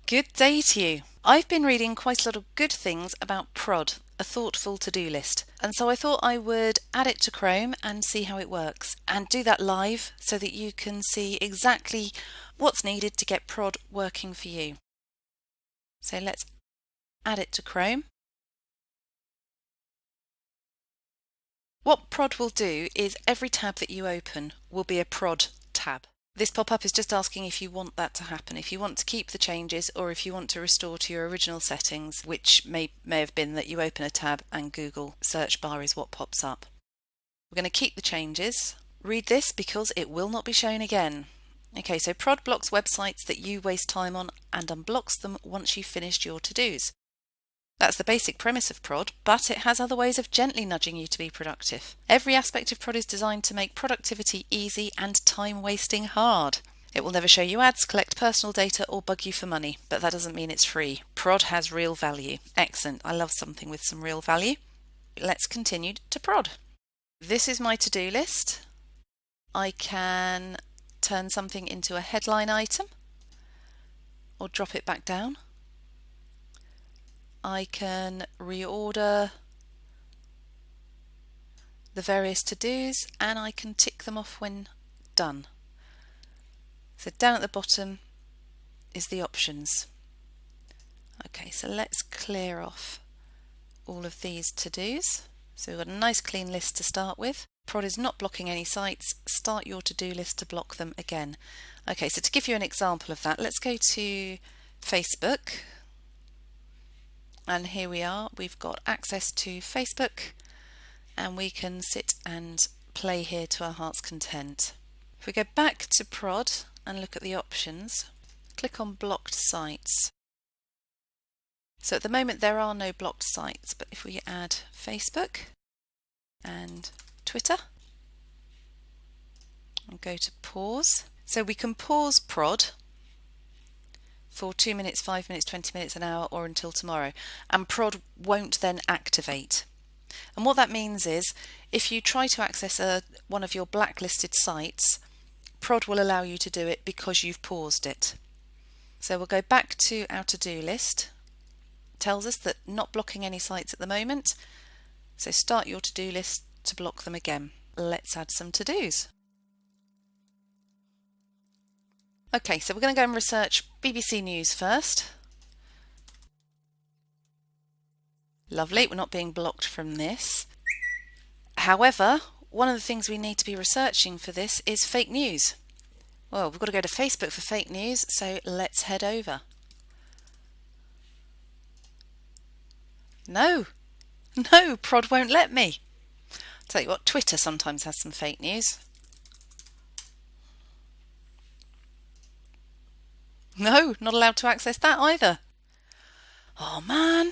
Good day to you. I've been reading quite a lot of good things about Prod, a thoughtful to-do list, and so I thought I would add it to Chrome and see how it works, and do that live so that you can see exactly what's needed to get Prod working for you. So let's add it to Chrome. What Prod will do is every tab that you open will be a Prod tab. This pop-up is just asking if you want that to happen, if you want to keep the changes or if you want to restore to your original settings, which may have been that you open a tab and Google search bar is what pops up. We're going to keep the changes. Read this because it will not be shown again. Okay, so Prod blocks websites that you waste time on and unblocks them once you've finished your to-dos. That's the basic premise of Prod, but it has other ways of gently nudging you to be productive. Every aspect of Prod is designed to make productivity easy and time-wasting hard. It will never show you ads, collect personal data, or bug you for money, but that doesn't mean it's free. Prod has real value. Excellent. I love something with some real value. Let's continue to Prod. This is my to-do list. I can turn something into a headline item or drop it back down. I can reorder the various to-dos and I can tick them off when done. So down at the bottom is the options. Okay, so let's clear off all of these to-dos. So we've got a nice clean list to start with. Prod is not blocking any sites. Start your to-do list to block them again. Okay, so to give you an example of that, let's go to Facebook. And here we are, we've got access to Facebook and we can sit and play here to our heart's content. If we go back to Prod and look at the options, click on blocked sites. So at the moment there are no blocked sites, but if we add Facebook and Twitter and go to pause, so we can pause Prod for 2 minutes, 5 minutes, 20 minutes, an hour, or until tomorrow, and Prod won't then activate. And what that means is if you try to access one of your blacklisted sites, Prod will allow you to do it because you've paused it. So we'll go back to our to-do list. It tells us that not blocking any sites at the moment, so start your to-do list to block them again. Let's add some to-dos. Okay, so we're going to go and research BBC News first. Lovely, we're not being blocked from this. However, one of the things we need to be researching for this is fake news. Well, we've got to go to Facebook for fake news, so let's head over. No, Prod won't let me. Tell you what, Twitter sometimes has some fake news. No, not allowed to access that either. Oh man.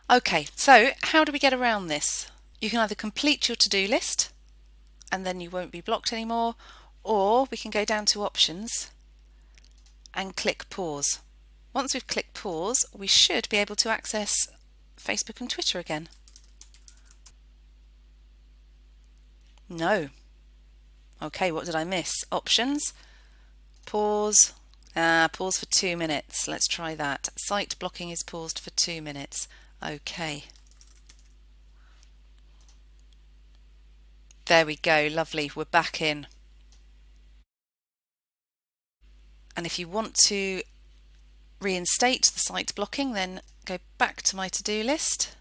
Okay, so how do we get around this? You can either complete your to-do list and then you won't be blocked anymore, or we can go down to options and click pause. Once we've clicked pause, we should be able to access Facebook and Twitter again. No. Okay, what did I miss? Options, pause. Pause for 2 minutes. Let's try that. Site blocking is paused for 2 minutes. Okay. There we go. Lovely. We're back in. And if you want to reinstate the site blocking, then go back to my to-do list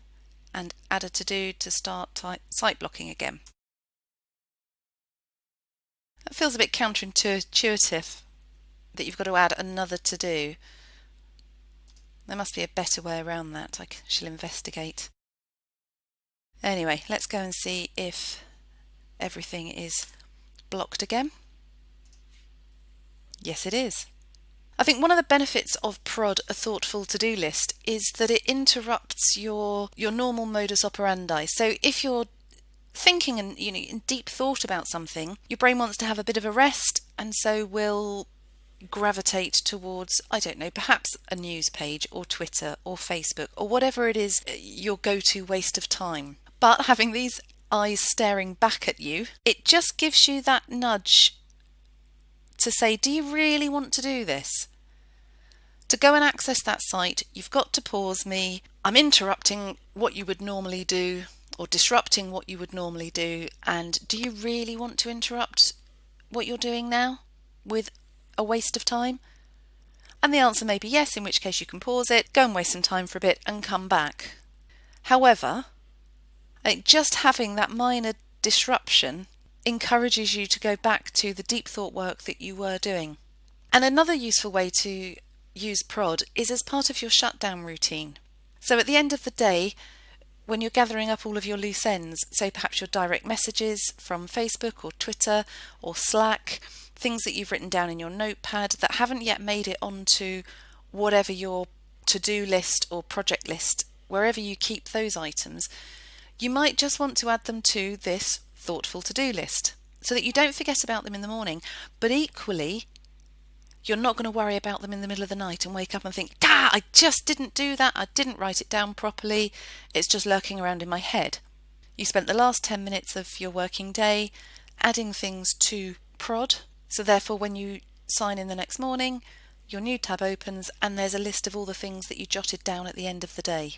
and add a to-do to start site blocking again. That feels a bit counterintuitive, that you've got to add another to-do. There must be a better way around that. I shall investigate. Anyway, let's go and see if everything is blocked again. Yes, it is. I think one of the benefits of Prod, a thoughtful to-do list, is that it interrupts your normal modus operandi. So if you're thinking and in deep thought about something, your brain wants to have a bit of a rest, and so will gravitate towards, I don't know, perhaps a news page or Twitter or Facebook or whatever it is your go-to waste of time. But having these eyes staring back at you, it just gives you that nudge to say, do you really want to do this? To go and access that site, you've got to pause me. I'm interrupting what you would normally do or disrupting what you would normally do. And do you really want to interrupt what you're doing now with a waste of time? And the answer may be yes, in which case you can pause it, go and waste some time for a bit and come back. However, just having that minor disruption encourages you to go back to the deep thought work that you were doing. And another useful way to use prod is as part of your shutdown routine. So at the end of the day, when you're gathering up all of your loose ends, so perhaps your direct messages from Facebook or Twitter or Slack, things that you've written down in your notepad that haven't yet made it onto whatever your to-do list or project list, wherever you keep those items, you might just want to add them to this thoughtful to-do list so that you don't forget about them in the morning, but equally you're not going to worry about them in the middle of the night and wake up and think, I just didn't do that, I didn't write it down properly, it's just lurking around in my head. You spent the last 10 minutes of your working day adding things to prod, so therefore when you sign in the next morning, your new tab opens and there's a list of all the things that you jotted down at the end of the day.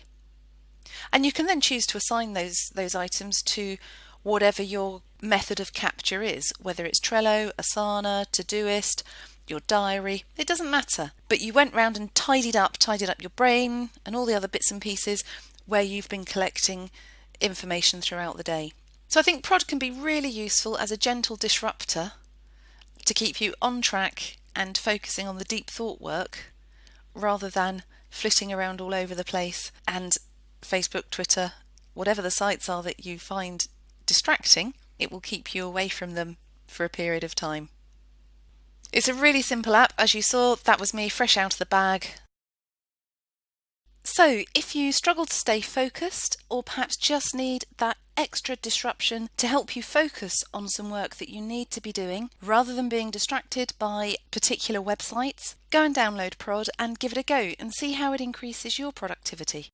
And you can then choose to assign those items to whatever your method of capture is, whether it's Trello, Asana, Todoist, your diary, it doesn't matter. But you went round and tidied up your brain and all the other bits and pieces where you've been collecting information throughout the day. So I think prod can be really useful as a gentle disruptor to keep you on track and focusing on the deep thought work rather than flitting around all over the place and Facebook, Twitter, whatever the sites are that you find distracting, it will keep you away from them for a period of time. It's a really simple app. As you saw, that was me fresh out of the bag. So if you struggle to stay focused or perhaps just need that extra disruption to help you focus on some work that you need to be doing rather than being distracted by particular websites, go and download Prod and give it a go and see how it increases your productivity.